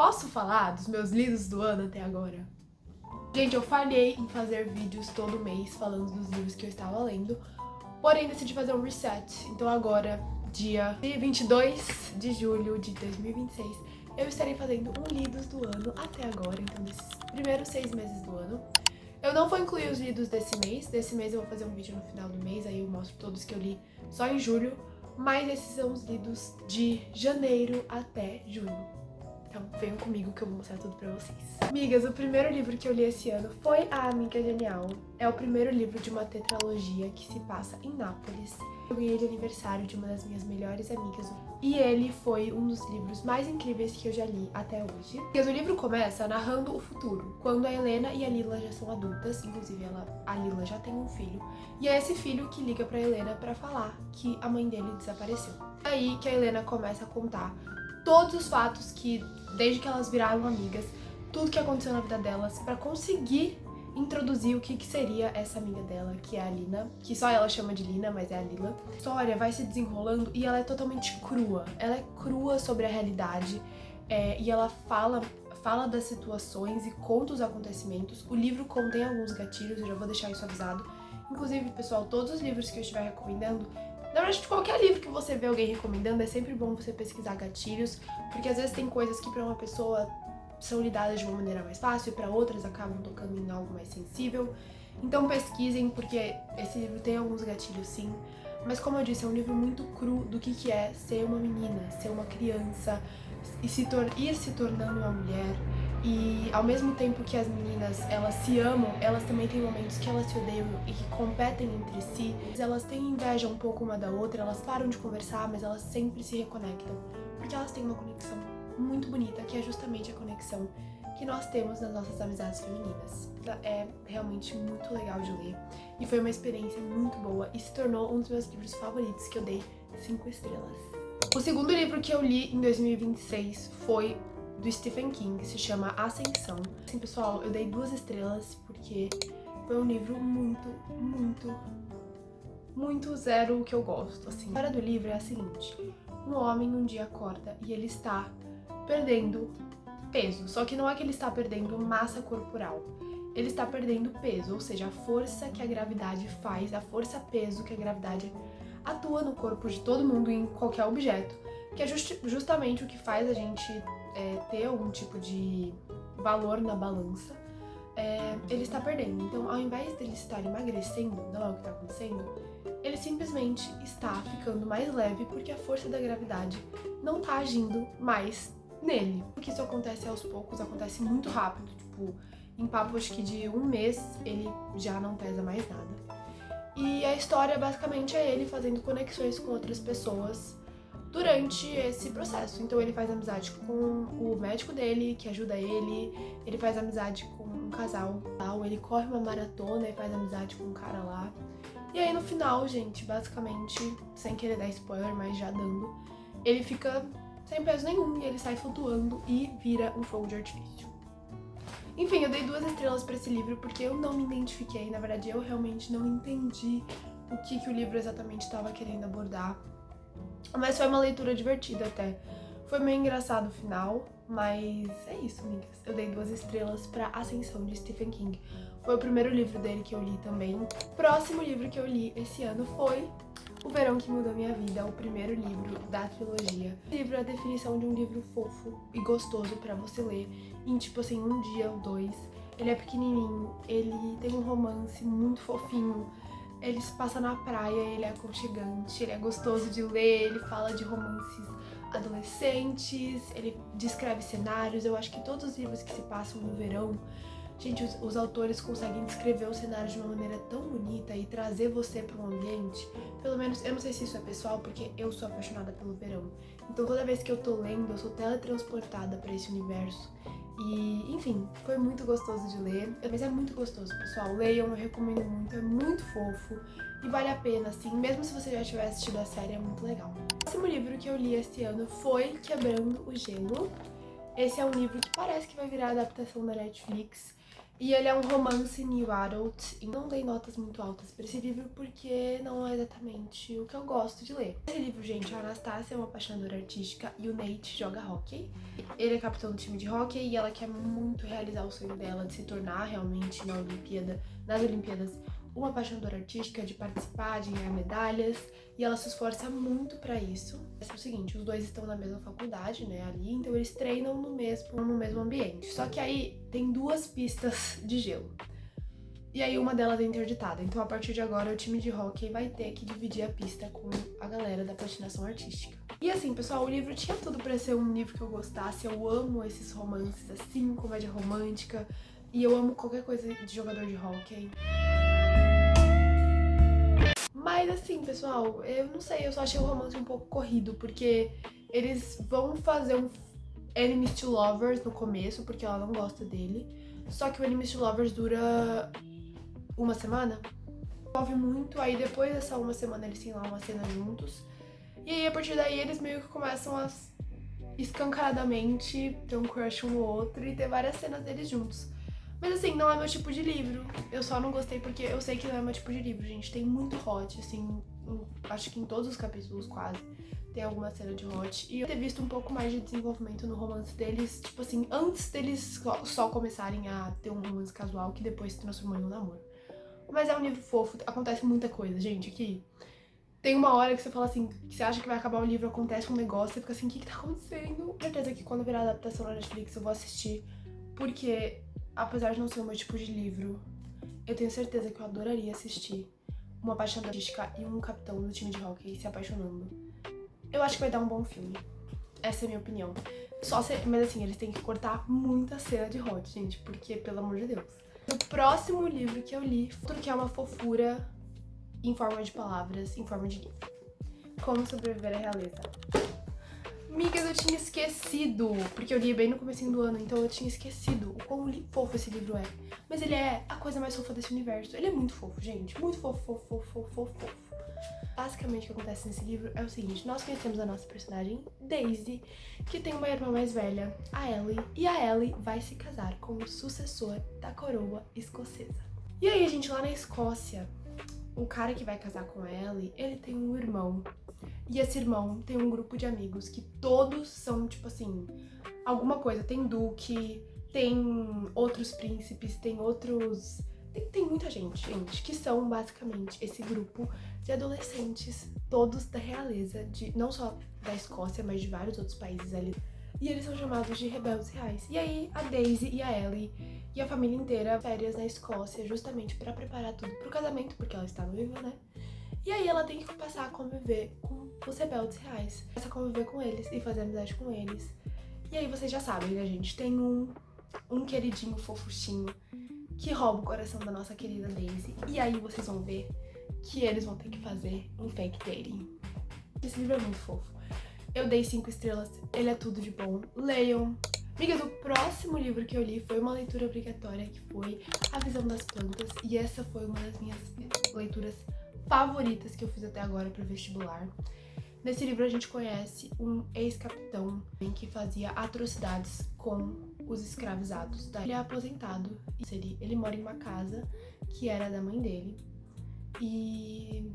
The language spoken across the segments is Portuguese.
Posso falar dos meus lidos do ano até agora? Gente, eu falhei em fazer vídeos todo mês falando dos livros que eu estava lendo, porém decidi fazer um reset. Então agora, dia 22 de julho de 2026, eu estarei fazendo um lidos do ano até agora, então desses primeiros 6 meses do ano. Eu não vou incluir os lidos desse mês eu vou fazer um vídeo no final do mês, aí eu mostro todos que eu li só em julho, mas esses são os lidos de janeiro até junho. Então venham comigo que eu vou mostrar tudo pra vocês. Amigas, o primeiro livro que eu li esse ano foi A Amiga Genial. É o primeiro livro de uma tetralogia que se passa em Nápoles. Eu ganhei de aniversário de uma das minhas melhores amigas. E ele foi um dos livros mais incríveis que eu já li até hoje. Porque o livro começa narrando o futuro, quando a Helena e a Lila já são adultas. Inclusive a Lila já tem um filho. E é esse filho que liga pra Helena pra falar que a mãe dele desapareceu. É aí que a Helena começa a contar todos os fatos que, desde que elas viraram amigas, tudo que aconteceu na vida delas, pra conseguir introduzir o que seria essa amiga dela, que é a Lina, que só ela chama de Lina, mas é a Lila. A história vai se desenrolando e ela é totalmente crua. Ela é crua sobre a realidade e ela fala das situações e conta os acontecimentos. O livro contém alguns gatilhos, eu já vou deixar isso avisado. Inclusive, pessoal, todos os livros que eu estiver recomendando, na verdade, qualquer livro que você vê alguém recomendando, é sempre bom você pesquisar gatilhos, porque às vezes tem coisas que pra uma pessoa são lidadas de uma maneira mais fácil e pra outras acabam tocando em algo mais sensível. Então pesquisem, porque esse livro tem alguns gatilhos sim, mas como eu disse, é um livro muito cru do que é ser uma menina, ser uma criança e ir se tornando uma mulher. E ao mesmo tempo que as meninas, elas se amam, elas também têm momentos que elas se odeiam e que competem entre si. Elas têm inveja um pouco uma da outra, elas param de conversar, mas elas sempre se reconectam. Porque elas têm uma conexão muito bonita, que é justamente a conexão que nós temos nas nossas amizades femininas. É realmente muito legal de ler e foi uma experiência muito boa e se tornou um dos meus livros favoritos, que eu dei 5 estrelas. O segundo livro que eu li em 2026 foi do Stephen King, se chama Ascensão. Assim, pessoal, eu dei 2 estrelas porque foi um livro muito zero o que eu gosto, assim. A história do livro é a seguinte: um homem um dia acorda e ele está perdendo peso, só que não é que ele está perdendo massa corporal, ele está perdendo peso, ou seja, a força que a gravidade faz, a força-peso que a gravidade atua no corpo de todo mundo em qualquer objeto, que é justamente o que faz a gente ter algum tipo de valor na balança. Ele está perdendo, então ao invés dele estar emagrecendo, não é o que está acontecendo, ele simplesmente está ficando mais leve porque a força da gravidade não está agindo mais nele. Porque isso acontece aos poucos, acontece muito rápido, tipo, em papo acho que de 1 mês ele já não pesa mais nada. E a história basicamente é ele fazendo conexões com outras pessoas durante esse processo. Então ele faz amizade com o médico dele, que ajuda ele faz amizade com um casal, ele corre uma maratona e faz amizade com um cara lá. E aí no final, gente, basicamente, sem querer dar spoiler, mas já dando, ele fica sem peso nenhum e ele sai flutuando e vira um fogo de artifício. Enfim, eu dei 2 estrelas pra esse livro porque eu não me identifiquei, na verdade eu realmente não entendi o que o livro exatamente estava querendo abordar. Mas foi uma leitura divertida até. Foi meio engraçado o final, mas é isso, amigas. Eu dei 2 estrelas pra Ascensão, de Stephen King. Foi o primeiro livro dele que eu li também. O próximo livro que eu li esse ano foi O Verão que Mudou Minha Vida, o primeiro livro da trilogia. O livro é a definição de um livro fofo e gostoso pra você ler em, tipo assim, 1 dia ou 2. Ele é pequenininho, ele tem um romance muito fofinho. Ele se passa na praia, ele é aconchegante, ele é gostoso de ler, ele fala de romances adolescentes, ele descreve cenários. Eu acho que todos os livros que se passam no verão, gente, os autores conseguem descrever o cenário de uma maneira tão bonita e trazer você para um ambiente. Pelo menos, eu não sei se isso é pessoal, porque eu sou apaixonada pelo verão. Então toda vez que eu tô lendo, eu sou teletransportada para esse universo. E, enfim, foi muito gostoso de ler. Mas é muito gostoso, pessoal. Leiam, eu recomendo muito, é muito fofo e vale a pena, assim. Mesmo se você já tiver assistido a série, é muito legal. O próximo livro que eu li esse ano foi Quebrando o Gelo. Esse é um livro que parece que vai virar adaptação da Netflix. E ele é um romance new adult. E não dei notas muito altas pra esse livro porque não é exatamente o que eu gosto de ler. Esse livro, gente, a Anastácia é uma apaixonadora artística e o Nate joga hóquei. Ele é capitão do time de hóquei e ela quer muito realizar o sonho dela de se tornar realmente nas Olimpíadas, uma apaixonadora artística, de participar, de ganhar medalhas, e ela se esforça muito pra isso. É o seguinte, os dois estão na mesma faculdade, né, ali, então eles treinam no mesmo ambiente. Só que aí tem 2 pistas de gelo. E aí uma delas é interditada. Então a partir de agora o time de hóquei vai ter que dividir a pista com a galera da patinação artística. E assim, pessoal, o livro tinha tudo pra ser um livro que eu gostasse. Eu amo esses romances assim, comédia romântica. E eu amo qualquer coisa de jogador de hóquei. Mas assim, pessoal, eu não sei, eu só achei o romance um pouco corrido, porque eles vão fazer um Enemies to Lovers no começo, porque ela não gosta dele. Só que o Enemies to Lovers dura uma semana. Envolve muito, aí depois dessa uma semana eles têm lá uma cena juntos. E aí a partir daí eles meio que começam a escancaradamente ter um crush um no outro e ter várias cenas deles juntos. Mas assim, não é meu tipo de livro. Eu só não gostei porque eu sei que não é meu tipo de livro, gente. Tem muito hot, assim, acho que em todos os capítulos quase tem alguma cena de hot. E eu ter visto um pouco mais de desenvolvimento no romance deles, tipo assim, antes deles só começarem a ter um romance casual que depois se transformou em um namoro. Mas é um livro fofo, acontece muita coisa, gente, aqui. Tem uma hora que você fala assim, que você acha que vai acabar o livro, acontece um negócio, você fica assim, o que tá acontecendo? Com certeza que quando virar a adaptação na Netflix eu vou assistir, porque apesar de não ser o meu tipo de livro, eu tenho certeza que eu adoraria assistir uma apaixonada artística e um capitão do time de hóquei se apaixonando. Eu acho que vai dar um bom filme. Essa é a minha opinião. Mas assim, eles têm que cortar muita cena de hot, gente, porque, pelo amor de Deus. O próximo livro que eu li, tudo que é uma fofura em forma de palavras, em forma de livro. Como Sobreviver à Realeza. Migas, eu tinha esquecido, porque eu li bem no comecinho do ano, então eu tinha esquecido o quão fofo esse livro é. Mas ele é a coisa mais fofa desse universo. Ele é muito fofo, gente. Muito fofo, fofo, fofo, fofo, fofo. Basicamente, o que acontece nesse livro é o seguinte. Nós conhecemos a nossa personagem, Daisy, que tem uma irmã mais velha, a Ellie. E a Ellie vai se casar com o sucessor da coroa escocesa. E aí, gente, lá na Escócia, o cara que vai casar com a Ellie, ele tem um irmão. E esse irmão tem um grupo de amigos que todos são, tipo assim, alguma coisa. Tem duque, tem outros príncipes, tem outros... Tem muita gente, que são basicamente esse grupo de adolescentes, todos da realeza, não só da Escócia, mas de vários outros países ali. E eles são chamados de rebeldes reais. E aí a Daisy e a Ellie e a família inteira férias na Escócia, justamente pra preparar tudo pro casamento, porque ela está noiva, né? E aí ela tem que passar a conviver com os rebeldes reais. Começa a conviver com eles e fazer amizade com eles. E aí vocês já sabem, né, gente? Tem um queridinho fofuchinho que rouba o coração da nossa querida Daisy. E aí vocês vão ver que eles vão ter que fazer um fake dating. Esse livro é muito fofo. Eu dei 5 estrelas, ele é tudo de bom. Leiam. Amigas, o próximo livro que eu li foi uma leitura obrigatória, que foi A Visão das Plantas. E essa foi uma das minhas leituras favoritas que eu fiz até agora pro vestibular. Nesse livro a gente conhece um ex-capitão que fazia atrocidades com os escravizados. Ele é aposentado e ele mora em uma casa que era da mãe dele. E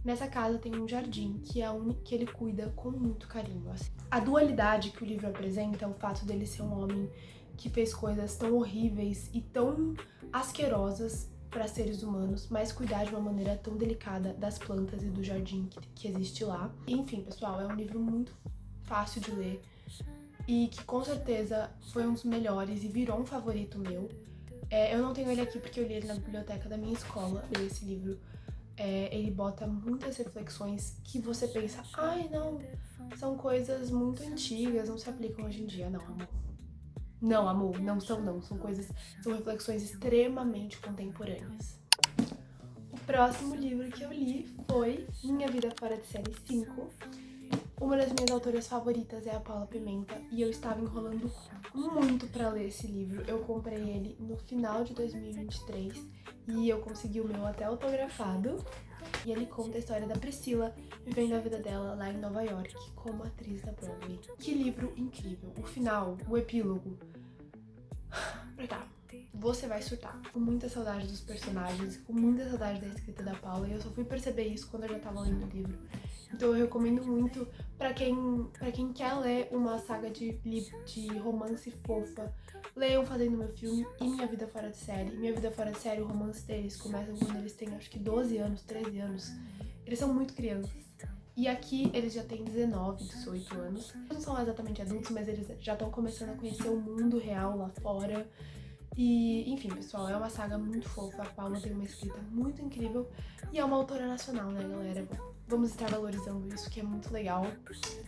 nessa casa tem um jardim que ele cuida com muito carinho. Assim. A dualidade que o livro apresenta é o fato dele ser um homem que fez coisas tão horríveis e tão asquerosas para seres humanos, mas cuidar de uma maneira tão delicada das plantas e do jardim que existe lá. Enfim, pessoal, é um livro muito fácil de ler e que com certeza foi um dos melhores e virou um favorito meu. Eu não tenho ele aqui porque eu li ele na biblioteca da minha escola. Esse livro, ele bota muitas reflexões que você pensa, ai não, são coisas muito antigas, não se aplicam hoje em dia. Não, amor. Não, amor, não. São reflexões extremamente contemporâneas. O próximo livro que eu li foi Minha Vida Fora de Série 5. Uma das minhas autoras favoritas é a Paula Pimenta e eu estava enrolando muito pra ler esse livro. Eu comprei ele no final de 2023 e eu consegui o meu até autografado. E ele conta a história da Priscila vivendo a vida dela lá em Nova York como atriz da Broadway. Que livro incrível! O final, o epílogo. Pra cá. Você vai surtar. Com muita saudade dos personagens, com muita saudade da escrita da Paula, e eu só fui perceber isso quando eu já tava lendo o livro. Então eu recomendo muito pra quem quer ler uma saga de romance fofa. Leiam Fazendo Meu Filme e Minha Vida Fora de Série. Minha Vida Fora de Série, o romance deles começam quando eles têm acho que 12 anos, 13 anos. Eles são muito crianças. E aqui eles já têm 19, 18 anos. Eles não são exatamente adultos, mas eles já estão começando a conhecer o mundo real lá fora. E, enfim, pessoal, é uma saga muito fofa. A Paula tem uma escrita muito incrível e é uma autora nacional, né, galera? Vamos estar valorizando isso, que é muito legal.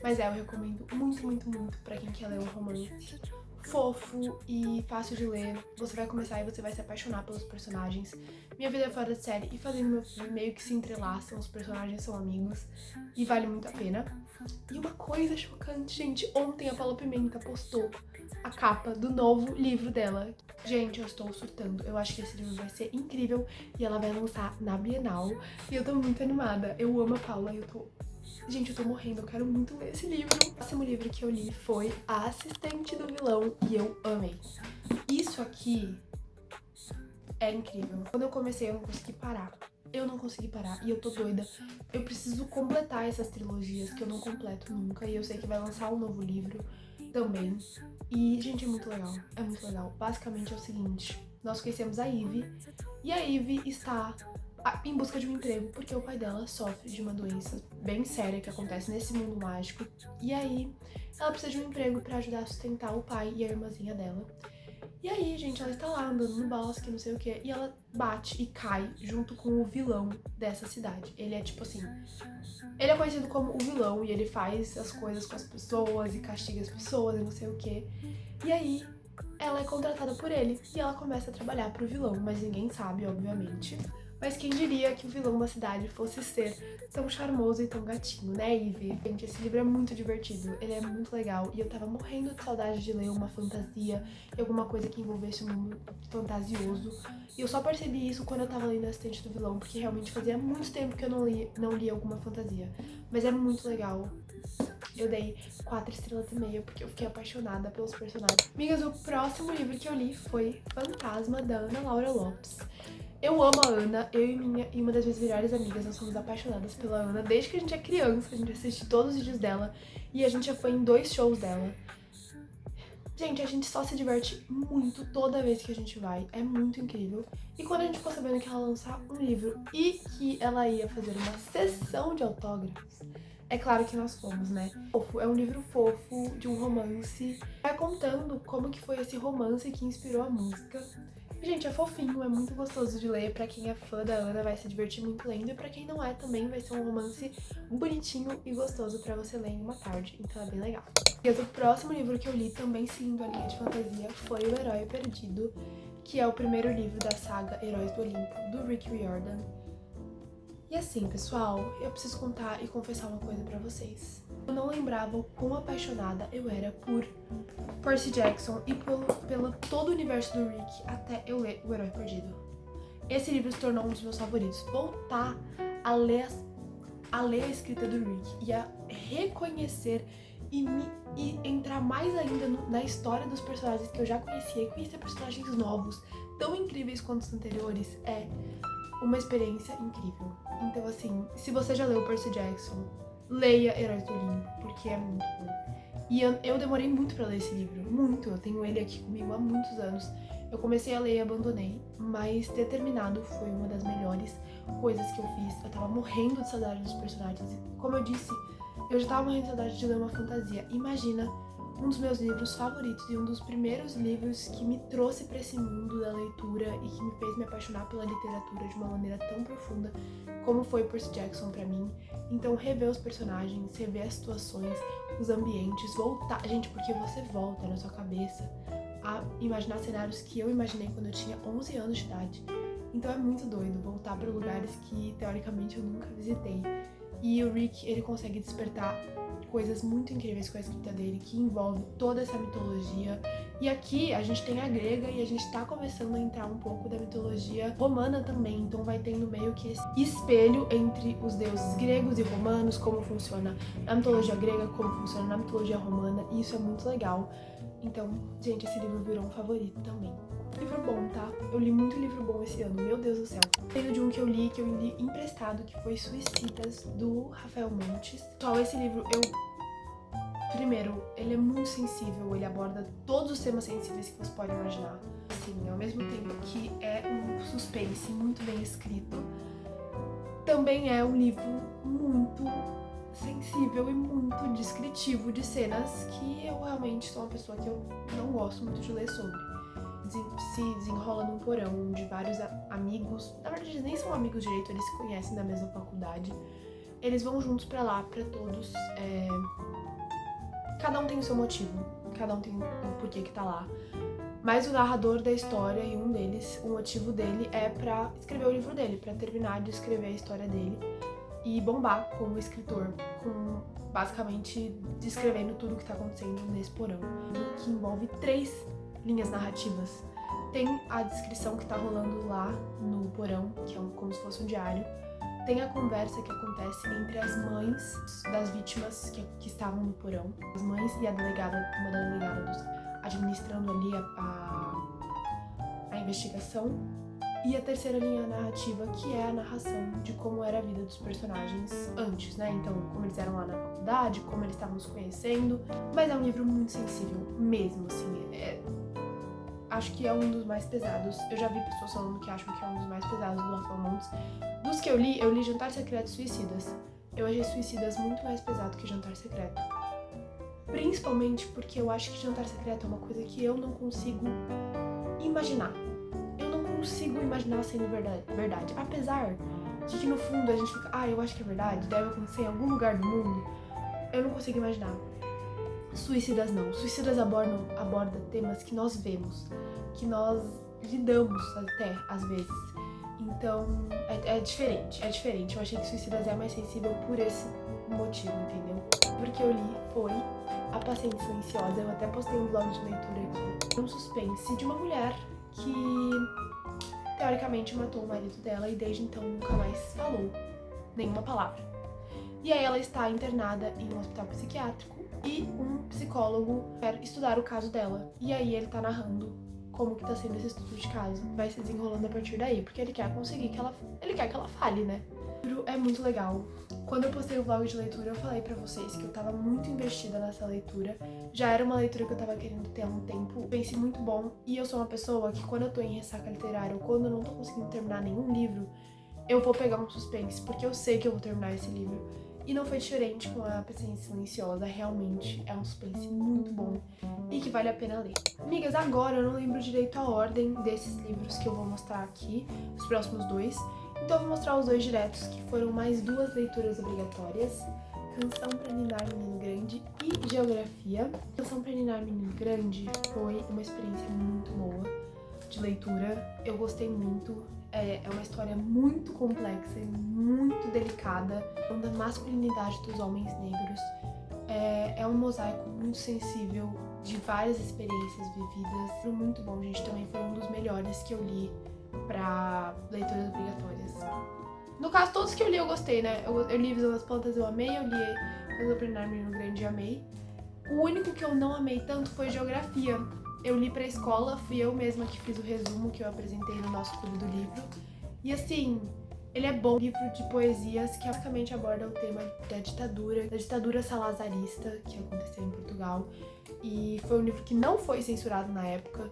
Mas eu recomendo muito, muito, muito pra quem quer ler um romance fofo e fácil de ler. Você vai começar e você vai se apaixonar pelos personagens. Minha Vida Fora de Série e Fazendo Meu Filme meio que se entrelaçam, os personagens são amigos e vale muito a pena. E uma coisa chocante, gente, ontem a Paula Pimenta postou a capa do novo livro dela. Gente, eu estou surtando. Eu acho que esse livro vai ser incrível e ela vai lançar na Bienal. E eu tô muito animada. Eu amo a Paula e Gente, eu tô morrendo, eu quero muito ler esse livro. O próximo livro que eu li foi A Assistente do Vilão e eu amei. Isso aqui é incrível. Quando eu comecei, eu não consegui parar. Eu não consegui parar e eu tô doida. Eu preciso completar essas trilogias que eu não completo nunca. E eu sei que vai lançar um novo livro também. E, gente, é muito legal. É muito legal. Basicamente é o seguinte. Nós conhecemos a Ivy. E a Ivy está em busca de um emprego porque o pai dela sofre de uma doença bem séria que acontece nesse mundo mágico. E aí, ela precisa de um emprego pra ajudar a sustentar o pai e a irmãzinha dela. E aí, gente, ela está lá andando no bosque, não sei o que, e ela bate e cai junto com o vilão dessa cidade. Ele é tipo assim, ele é conhecido como o vilão e ele faz as coisas com as pessoas e castiga as pessoas e não sei o que. E aí, ela é contratada por ele e ela começa a trabalhar pro vilão, mas ninguém sabe, obviamente. Mas quem diria que o vilão da cidade fosse ser tão charmoso e tão gatinho, né, Ivy? Gente, esse livro é muito divertido, ele é muito legal e eu tava morrendo de saudade de ler uma fantasia e alguma coisa que envolvesse um mundo fantasioso. E eu só percebi isso quando eu tava lendo Assistente do Vilão, porque realmente fazia muito tempo que eu não li alguma fantasia. Mas é muito legal. Eu dei 4 estrelas e meia porque eu fiquei apaixonada pelos personagens. Amigas, o próximo livro que eu li foi Fantasma, da Ana Laura Lopes. Eu amo a Ana, eu e uma das minhas melhores amigas, nós somos apaixonadas pela Ana. Desde que a gente é criança, a gente assiste todos os vídeos dela e a gente já foi em 2 shows dela. Gente, a gente só se diverte muito toda vez que a gente vai, é muito incrível. E quando a gente ficou sabendo que ela ia lançar um livro e que ela ia fazer uma sessão de autógrafos, é claro que nós fomos, né? É um livro fofo, de um romance. Vai contando como que foi esse romance que inspirou a música. Gente, é fofinho, é muito gostoso de ler. Pra quem é fã da Ana vai se divertir muito lendo. E pra quem não é também vai ser um romance bonitinho e gostoso pra você ler em uma tarde. Então é bem legal. E o próximo livro que eu li, também seguindo a linha de fantasia, foi O Herói Perdido, que é o primeiro livro da saga Heróis do Olimpo, do Rick Riordan. E assim, pessoal, eu preciso contar e confessar uma coisa pra vocês. Eu não lembrava o quão apaixonada eu era por Percy Jackson e pelo todo o universo do Rick até eu ler O Herói Perdido. Esse livro se tornou um dos meus favoritos. Voltar a ler a escrita do Rick e a reconhecer e entrar mais ainda na história dos personagens que eu já conhecia e conhecer personagens novos, tão incríveis quanto os anteriores, é uma experiência incrível. Então, assim, se você já leu Percy Jackson, leia Heróis do Olimpo, porque é muito bom. E eu demorei muito pra ler esse livro, muito. Eu tenho ele aqui comigo há muitos anos. Eu comecei a ler e abandonei, mas ter terminado foi uma das melhores coisas que eu fiz. Eu tava morrendo de saudade dos personagens. Como eu disse, eu já tava morrendo de saudade de ler uma fantasia. Imagina, um dos meus livros favoritos e um dos primeiros livros que me trouxe pra esse mundo da leitura e que me fez me apaixonar pela literatura de uma maneira tão profunda como foi Percy Jackson pra mim. Então, rever os personagens, rever as situações, os ambientes, voltar... Gente, porque você volta na sua cabeça a imaginar cenários que eu imaginei quando eu tinha 11 anos de idade. Então é muito doido voltar para lugares que, teoricamente, eu nunca visitei. E o Rick, ele consegue despertar coisas muito incríveis com a escrita dele, que envolve toda essa mitologia. E aqui a gente tem a grega e a gente tá começando a entrar um pouco da mitologia romana também. Então vai tendo meio que esse espelho entre os deuses gregos e romanos, como funciona na mitologia grega, como funciona na mitologia romana. E isso é muito legal. Então, gente, esse livro virou um favorito também. Livro bom, tá? Eu li muito livro bom esse ano, meu Deus do céu. Tenho de um que eu li emprestado, que foi Suicidas, do Rafael Montes. Só esse livro, primeiro, ele é muito sensível, ele aborda todos os temas sensíveis que você pode imaginar. Assim, ao mesmo tempo que é um suspense muito bem escrito, também é um livro muito sensível e muito descritivo de cenas que eu realmente sou uma pessoa que eu não gosto muito de ler sobre. Se desenrola num porão onde vários amigos, na verdade eles nem são amigos direito, eles se conhecem da mesma faculdade. Eles vão juntos pra lá, pra todos. Cada um tem o seu motivo, cada um tem o porquê que tá lá. Mas o narrador da história e um deles, o motivo dele é pra escrever o livro dele, pra terminar de escrever a história dele e bombar como escritor, com basicamente descrevendo tudo o que tá acontecendo nesse porão, que envolve 3 linhas narrativas. Tem a descrição que tá rolando lá no porão, que é como se fosse um diário. Tem a conversa que acontece entre as mães das vítimas que estavam no porão, as mães e a delegada, uma das delegadas administrando ali a investigação. E a terceira linha narrativa, que é a narração de como era a vida dos personagens antes, né? Então, como eles eram lá na faculdade, como eles estavam se conhecendo. Mas é um livro muito sensível, mesmo, assim. Acho que é um dos mais pesados. Eu já vi pessoas falando que acham que é um dos mais pesados do Rafael Montes. Dos que eu li Jantar Secreto e Suicidas. Eu achei Suicidas muito mais pesado que Jantar Secreto. Principalmente porque eu acho que Jantar Secreto é uma coisa que eu não consigo imaginar. Eu não consigo imaginar sendo verdade. Apesar de que no fundo a gente fica, eu acho que é verdade, deve acontecer em algum lugar do mundo. Eu não consigo imaginar. Suicidas não. Suicidas aborda temas que nós vemos, que nós lidamos até, às vezes. Então, é diferente. Eu achei que Suicidas é mais sensível por esse motivo, entendeu? Porque eu li foi A Paciente Silenciosa. Eu até postei um vlog de leitura aqui. Um suspense de uma mulher que, teoricamente, matou o marido dela e desde então nunca mais falou nenhuma palavra. E aí ela está internada em um hospital psiquiátrico e um psicólogo quer estudar o caso dela. E aí ele tá narrando como que tá sendo esse estudo de caso. Vai se desenrolando a partir daí, porque ele quer conseguir ele quer que ela fale, né? O livro é muito legal. Quando eu postei o vlog de leitura, eu falei pra vocês que eu tava muito investida nessa leitura. Já era uma leitura que eu tava querendo ter há um tempo. Pensei muito bom. E eu sou uma pessoa que quando eu tô em ressaca literária ou quando eu não tô conseguindo terminar nenhum livro, eu vou pegar um suspense, porque eu sei que eu vou terminar esse livro. E não foi diferente com A Paciente Silenciosa, realmente é um suspense muito bom e que vale a pena ler. Amigas, agora eu não lembro direito a ordem desses livros que eu vou mostrar aqui, os próximos 2. Então eu vou mostrar os 2 diretos, que foram mais 2 leituras obrigatórias. Canção pra Ninar Menino Grande e Geografia. Canção pra Ninar Menino Grande foi uma experiência muito boa de leitura, eu gostei muito. É uma história muito complexa e muito delicada, da masculinidade dos homens negros. É um mosaico muito sensível de várias experiências vividas. Foi muito bom, gente. Também foi um dos melhores que eu li pra leituras obrigatórias. No caso, todos que eu li eu gostei, né? Eu li Visão das Plantas, eu amei. Eu li Canção pra Ninar Menino Grande e amei. O único que eu não amei tanto foi Geografia. Eu li pra escola, fui eu mesma que fiz o resumo que eu apresentei no nosso clube do livro. E assim, ele é bom, livro de poesias que basicamente aborda o tema da ditadura salazarista que aconteceu em Portugal. E foi um livro que não foi censurado na época.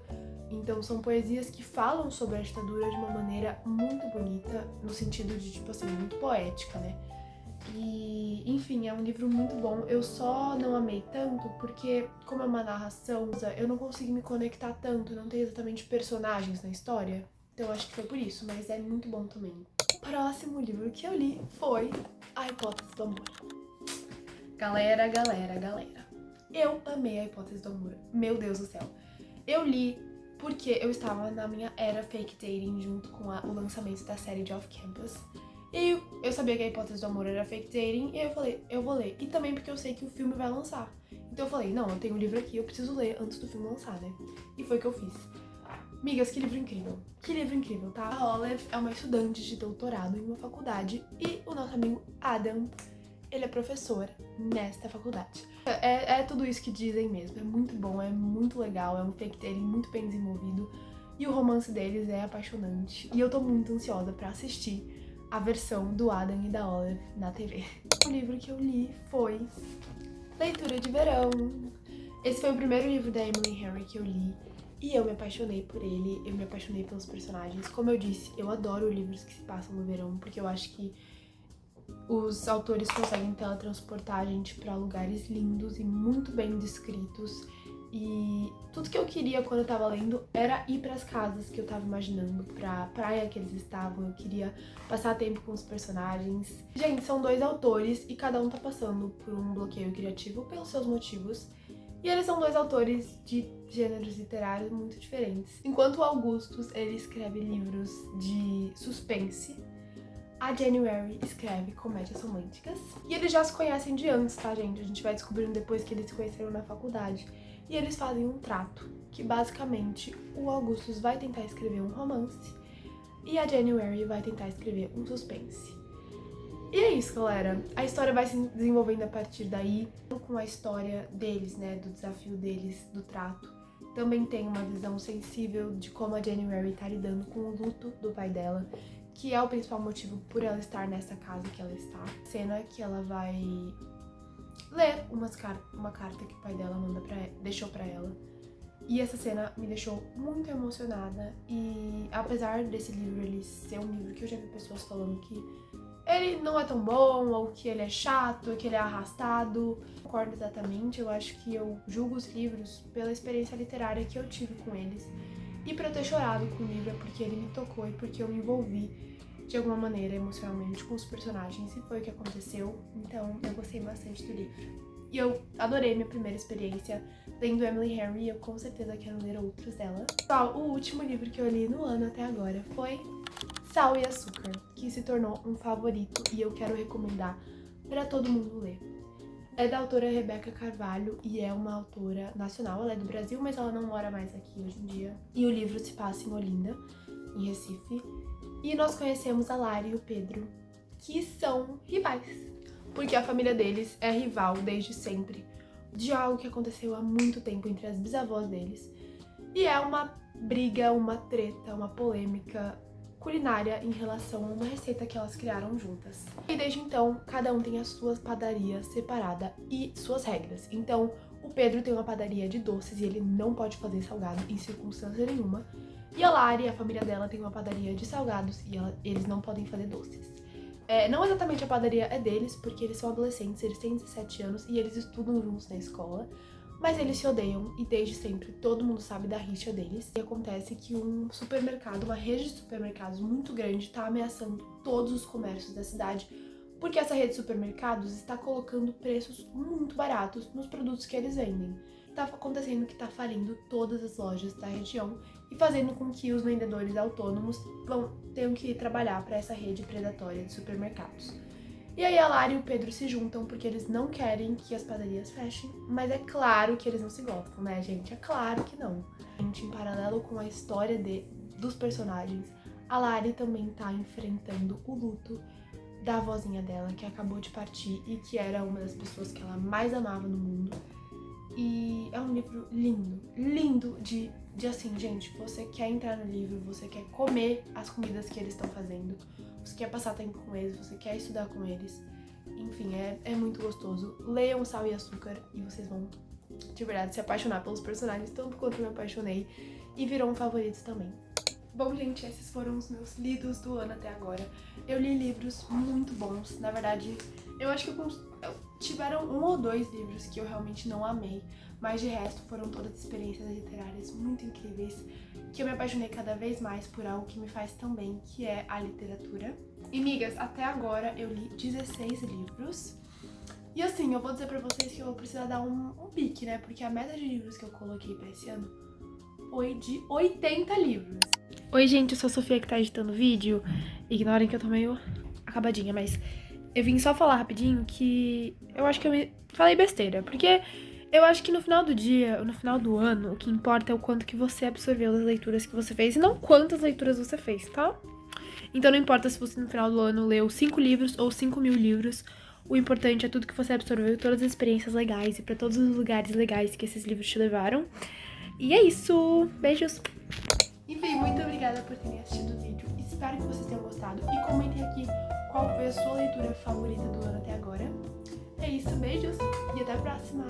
Então são poesias que falam sobre a ditadura de uma maneira muito bonita, no sentido de, tipo assim, muito poética, né? E, enfim, é um livro muito bom. Eu só não amei tanto porque, como é uma narração, eu não consigo me conectar tanto, não tem exatamente personagens na história. Então acho que foi por isso, mas é muito bom também. O próximo livro que eu li foi A Hipótese do Amor. Galera. Eu amei A Hipótese do Amor. Meu Deus do céu. Eu li porque eu estava na minha era fake dating junto com o lançamento da série de Off Campus. E eu sabia que A Hipótese do Amor era fake dating, e aí eu falei, eu vou ler. E também porque eu sei que o filme vai lançar. Então eu falei, não, eu tenho um livro aqui, eu preciso ler antes do filme lançar, né? E foi o que eu fiz. Migas, que livro incrível. Que livro incrível, tá? A Olive é uma estudante de doutorado em uma faculdade e o nosso amigo Adam, ele é professor nesta faculdade. É tudo isso que dizem mesmo, é muito bom, é muito legal, é um fake tale muito bem desenvolvido e o romance deles é apaixonante. E eu tô muito ansiosa pra assistir a versão do Adam e da Olive na TV. O livro que eu li foi Leitura de Verão. Esse foi o primeiro livro da Emily Henry que eu li e eu me apaixonei por ele, eu me apaixonei pelos personagens. Como eu disse, eu adoro livros que se passam no verão, porque eu acho que os autores conseguem teletransportar a gente pra lugares lindos e muito bem descritos. E tudo que eu queria quando eu tava lendo era ir pras casas que eu tava imaginando, pra praia que eles estavam. Eu queria passar tempo com os personagens. Gente, são 2 autores e cada um tá passando por um bloqueio criativo pelos seus motivos. E eles são 2 autores de gêneros literários muito diferentes. Enquanto o Augustus, ele escreve livros de suspense, a January escreve comédias românticas. E eles já se conhecem de antes, tá, gente? A gente vai descobrindo depois que eles se conheceram na faculdade. E eles fazem um trato, que basicamente o Augustus vai tentar escrever um romance e a January vai tentar escrever um suspense. E é isso, galera. A história vai se desenvolvendo a partir daí, com a história deles, né, do desafio deles, do trato. Também tem uma visão sensível de como a January tá lidando com o luto do pai dela, que é o principal motivo por ela estar nessa casa que ela está. Cena que ela vai ler uma carta que o pai dela deixou pra ela. E essa cena me deixou muito emocionada. E apesar desse livro ele ser um livro que eu já vi pessoas falando que ele não é tão bom, ou que ele é chato, que ele é arrastado, não concordo exatamente. Eu acho que eu julgo os livros pela experiência literária que eu tive com eles. E pra eu ter chorado com o livro é porque ele me tocou e porque eu me envolvi de alguma maneira emocionalmente com os personagens, e foi o que aconteceu. Então eu gostei bastante do livro. E eu adorei minha primeira experiência lendo Emily Henry e eu com certeza quero ler outros dela. Pessoal, o último livro que eu li no ano até agora foi Sal e Açúcar, que se tornou um favorito e eu quero recomendar pra todo mundo ler. É da autora Rebeca Carvalho e é uma autora nacional, ela é do Brasil, mas ela não mora mais aqui hoje em dia. E o livro se passa em Olinda, em Recife. E nós conhecemos a Lara e o Pedro, que são rivais, porque a família deles é rival desde sempre, de algo que aconteceu há muito tempo entre as bisavós deles. E é uma briga, uma treta, uma polêmica culinária em relação a uma receita que elas criaram juntas. E desde então, cada um tem as suas padarias separadas e suas regras. Então, o Pedro tem uma padaria de doces e ele não pode fazer salgado em circunstância nenhuma. E a Lari, a família dela, tem uma padaria de salgados e eles não podem fazer doces. Não exatamente a padaria é deles, porque eles são adolescentes, eles têm 17 anos e eles estudam juntos na escola. Mas eles se odeiam e desde sempre todo mundo sabe da rixa deles. E acontece que um supermercado, uma rede de supermercados muito grande, tá ameaçando todos os comércios da cidade, porque essa rede de supermercados está colocando preços muito baratos nos produtos que eles vendem. Tá acontecendo que tá falindo todas as lojas da região e fazendo com que os vendedores autônomos tenham que trabalhar para essa rede predatória de supermercados. E aí a Lara e o Pedro se juntam porque eles não querem que as padarias fechem, mas é claro que eles não se gostam, né, gente? É claro que não. Em paralelo com a história dos personagens, a Lari também tá enfrentando o luto da avózinha dela, que acabou de partir e que era uma das pessoas que ela mais amava no mundo. E é um livro lindo, lindo de assim, gente, você quer entrar no livro, você quer comer as comidas que eles estão fazendo, você quer passar tempo com eles, você quer estudar com eles. Enfim, é muito gostoso. Leiam Sal e Açúcar e vocês vão, de verdade, se apaixonar pelos personagens, tanto quanto eu me apaixonei, e virou um favorito também. Bom, gente, esses foram os meus lidos do ano até agora. Eu li livros muito bons, na verdade, eu acho que tiveram 1 ou 2 livros que eu realmente não amei, mas de resto foram todas experiências literárias muito incríveis, que eu me apaixonei cada vez mais por algo que me faz tão bem, que é a literatura. E, migas, até agora eu li 16 livros. E assim, eu vou dizer pra vocês que eu vou precisar dar um pique, né? Porque a meta de livros que eu coloquei pra esse ano foi de 80 livros. Oi, gente, eu sou a Sofia que tá editando o vídeo. Ignorem que eu tô meio acabadinha, mas eu vim só falar rapidinho que eu acho que eu falei besteira, porque eu acho que no final do dia, no final do ano, o que importa é o quanto que você absorveu das leituras que você fez e não quantas leituras você fez, tá? Então não importa se você no final do ano leu 5 livros ou 5.000 livros, O importante é tudo que você absorveu, todas as experiências legais e pra todos os lugares legais que esses livros te levaram. E é isso! Beijos! Enfim, muito obrigada por terem assistido o vídeo. Espero que vocês tenham gostado. E comentem aqui qual foi a sua leitura favorita do ano até agora. É isso, beijos e até a próxima!